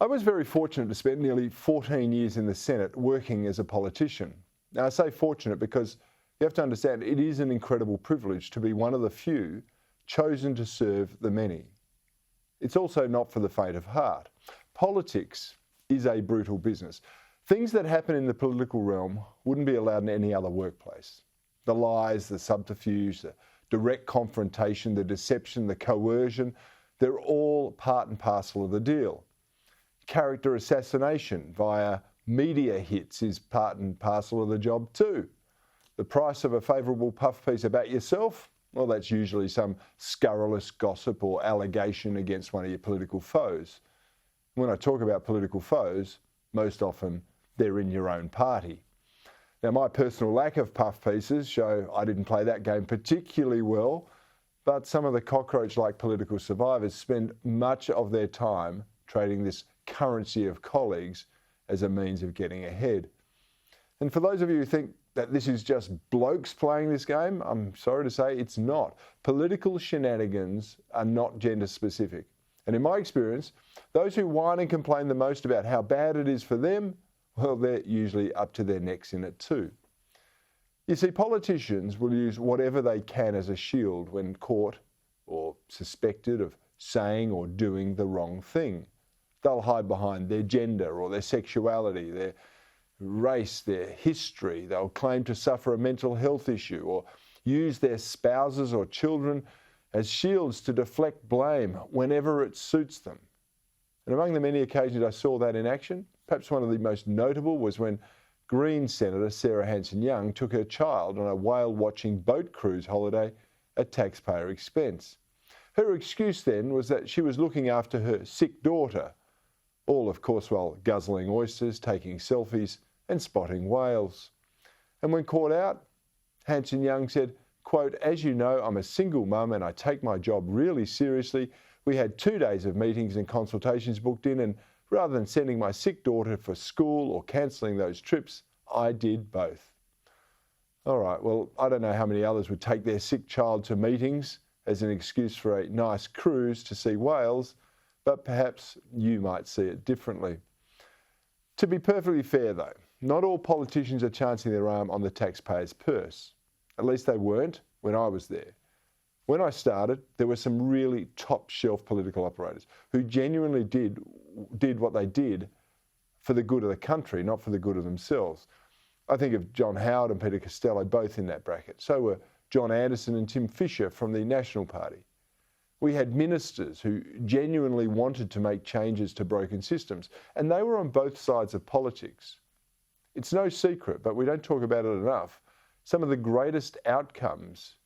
I was very fortunate to spend nearly 14 years in the Senate working as a politician. Now, I say fortunate because you have to understand it is an incredible privilege to be one of the few chosen to serve the many. It's also not for the faint of heart. Politics is a brutal business. Things that happen in the political realm wouldn't be allowed in any other workplace. The lies, the subterfuge, the direct confrontation, the deception, the coercion, they're all part and parcel of the deal. Character assassination via media hits is part and parcel of the job too. The price of a favourable puff piece about yourself, well, that's usually some scurrilous gossip or allegation against one of your political foes. When I talk about political foes, most often they're in your own party. Now, my personal lack of puff pieces show I didn't play that game particularly well, but some of the cockroach-like political survivors spend much of their time trading this currency of colleagues as a means of getting ahead. And for those of you who think that this is just blokes playing this game, I'm sorry to say it's not. Political shenanigans are not gender specific. And in my experience, those who whine and complain the most about how bad it is for them, well, they're usually up to their necks in it too. You see, politicians will use whatever they can as a shield when caught or suspected of saying or doing the wrong thing. They'll hide behind their gender or their sexuality, their race, their history. They'll claim to suffer a mental health issue or use their spouses or children as shields to deflect blame whenever it suits them. And among the many occasions I saw that in action, perhaps one of the most notable was when Greens Senator Sarah Hanson-Young took her child on a whale-watching boat cruise holiday at taxpayer expense. Her excuse then was that she was looking after her sick daughter, all of course while guzzling oysters, taking selfies and spotting whales. And when caught out, Hanson-Young said, quote, "As you know, I'm a single mum and I take my job really seriously. We had 2 days of meetings and consultations booked in, and rather than sending my sick daughter for school or cancelling those trips, I did both." All right, well, I don't know how many others would take their sick child to meetings as an excuse for a nice cruise to see whales, but perhaps you might see it differently. To be perfectly fair though, not all politicians are chancing their arm on the taxpayer's purse. At least they weren't when I was there. When I started, there were some really top-shelf political operators who genuinely did what they did for the good of the country, not for the good of themselves. I think of John Howard and Peter Costello, both in that bracket. So were John Anderson and Tim Fischer from the National Party. We had ministers who genuinely wanted to make changes to broken systems, and they were on both sides of politics. It's no secret, but we don't talk about it enough. Some of the greatest outcomes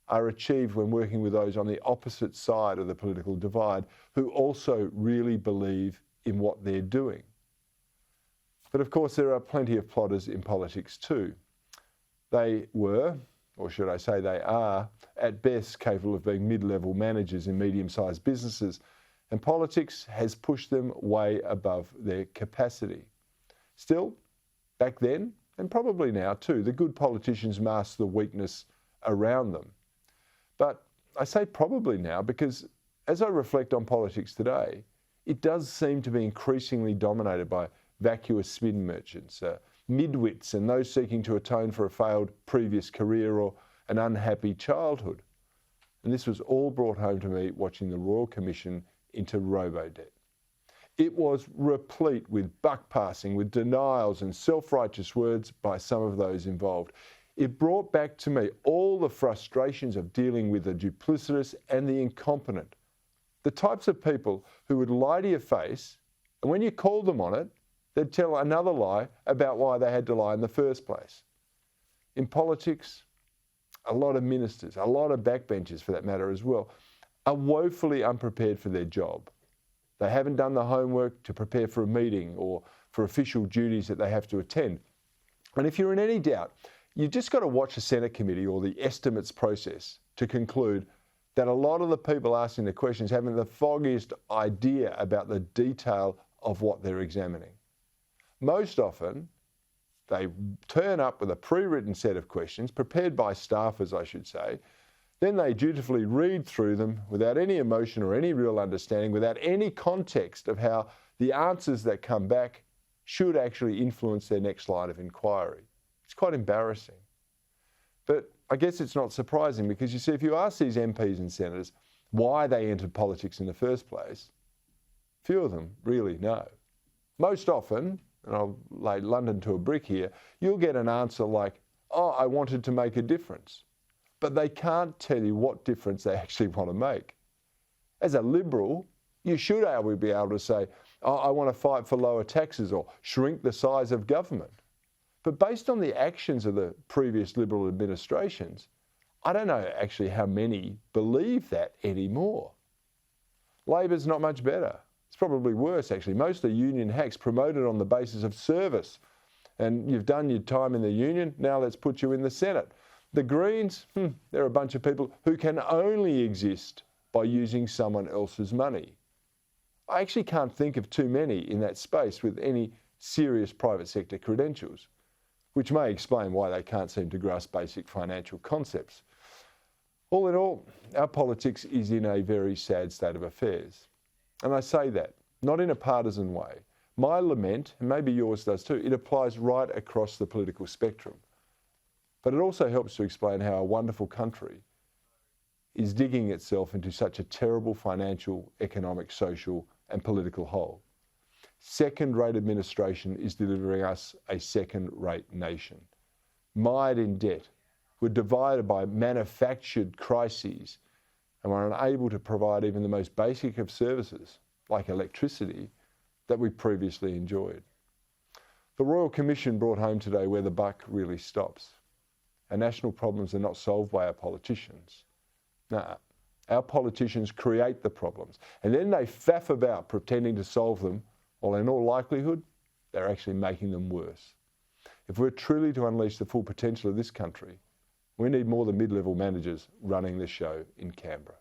are achieved when working with those on the opposite side of the political divide who also really believe in what they're doing. But of course, there are plenty of plotters in politics too. They were, or should I say they are, at best capable of being mid-level managers in medium-sized businesses, and politics has pushed them way above their capacity. Still, back then, and probably now too, the good politicians masked the weakness around them. But I say probably now because as I reflect on politics today, it does seem to be increasingly dominated by vacuous spin merchants, midwits and those seeking to atone for a failed previous career or an unhappy childhood. And this was all brought home to me watching the Royal Commission into Robodebt. It was replete with buck passing, with denials and self-righteous words by some of those involved. It brought back to me all the frustrations of dealing with the duplicitous and the incompetent. The types of people who would lie to your face, and when you called them on it, they'd tell another lie about why they had to lie in the first place. In politics, a lot of ministers, a lot of backbenchers for that matter as well, are woefully unprepared for their job. They haven't done the homework to prepare for a meeting or for official duties that they have to attend. And if you're in any doubt, you've just got to watch the Senate committee or the estimates process to conclude that a lot of the people asking the questions haven't the foggiest idea about the detail of what they're examining. Most often, they turn up with a pre-written set of questions, prepared by staffers, I should say, Then they dutifully read through them without any emotion or any real understanding, without any context of how the answers that come back should actually influence their next line of inquiry. It's quite embarrassing. But I guess it's not surprising because you see, if you ask these MPs and senators why they entered politics in the first place, few of them really know. Most often, and I'll lay London to a brick here, you'll get an answer like, oh, I wanted to make a difference. But they can't tell you what difference they actually want to make. As a Liberal, you should be able to say, oh, I want to fight for lower taxes or shrink the size of government. But based on the actions of the previous Liberal administrations, I don't know actually how many believe that anymore. Labor's not much better. It's probably worse actually. Most are union hacks promoted on the basis of service. And you've done your time in the union, now let's put you in the Senate. The Greens, they're a bunch of people who can only exist by using someone else's money. I actually can't think of too many in that space with any serious private sector credentials, which may explain why they can't seem to grasp basic financial concepts. All in all, our politics is in a very sad state of affairs. And I say that, not in a partisan way. My lament, and maybe yours does too, it applies right across the political spectrum. But it also helps to explain how a wonderful country is digging itself into such a terrible financial, economic, social and political hole. Second-rate administration is delivering us a second-rate nation. Mired in debt, we're divided by manufactured crises, and we're unable to provide even the most basic of services, like electricity, that we previously enjoyed. The Royal Commission brought home today where the buck really stops. Our national problems are not solved by our politicians. No, our politicians create the problems, and then they faff about pretending to solve them, while in all likelihood, they're actually making them worse. If we're truly to unleash the full potential of this country, we need more than mid-level managers running the show in Canberra.